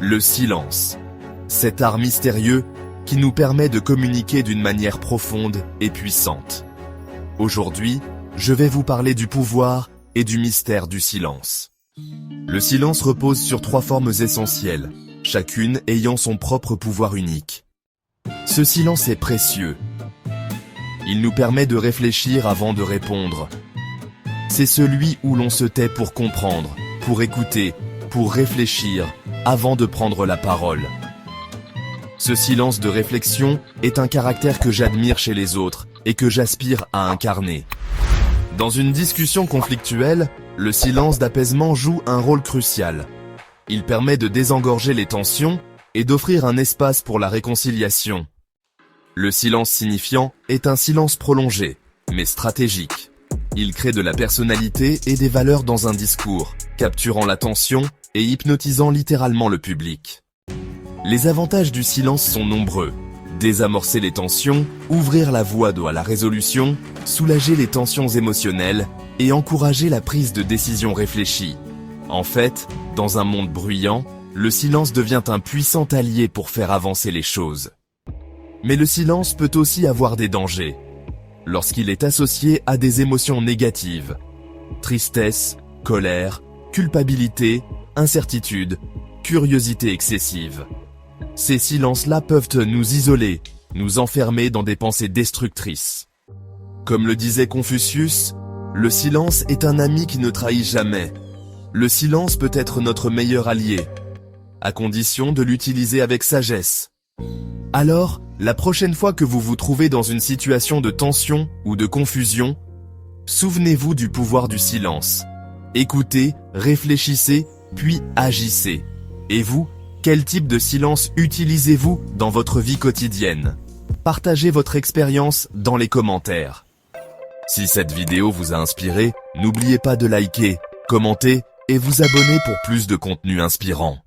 Le silence. Cet art mystérieux qui nous permet de communiquer d'une manière profonde et puissante. Aujourd'hui, je vais vous parler du pouvoir et du mystère du silence. Le silence repose sur 3 formes essentielles, chacune ayant son propre pouvoir unique. Ce silence est précieux. Il nous permet de réfléchir avant de répondre. C'est celui où l'on se tait pour comprendre, pour écouter, pour réfléchir, avant de prendre la parole. Ce silence de réflexion est un caractère que j'admire chez les autres et que j'aspire à incarner. Dans une discussion conflictuelle, le silence d'apaisement joue un rôle crucial. Il permet de désengorger les tensions et d'offrir un espace pour la réconciliation. Le silence signifiant est un silence prolongé, mais stratégique. Il crée de la personnalité et des valeurs dans un discours, capturant l'attention et hypnotisant littéralement le public. Les avantages du silence sont nombreux. Désamorcer les tensions, ouvrir la voie à la résolution, soulager les tensions émotionnelles et encourager la prise de décisions réfléchies. En fait, dans un monde bruyant, le silence devient un puissant allié pour faire avancer les choses. Mais le silence peut aussi avoir des dangers. Lorsqu'il est associé à des émotions négatives, tristesse, colère, culpabilité, incertitude, curiosité excessive. Ces silences-là peuvent nous isoler, nous enfermer dans des pensées destructrices. Comme le disait Confucius, le silence est un ami qui ne trahit jamais. Le silence peut être notre meilleur allié, à condition de l'utiliser avec sagesse. Alors, la prochaine fois que vous vous trouvez dans une situation de tension ou de confusion, souvenez-vous du pouvoir du silence. Écoutez, réfléchissez, puis agissez. Et vous, quel type de silence utilisez-vous dans votre vie quotidienne? Partagez votre expérience dans les commentaires. Si cette vidéo vous a inspiré, n'oubliez pas de liker, commenter et vous abonner pour plus de contenu inspirant.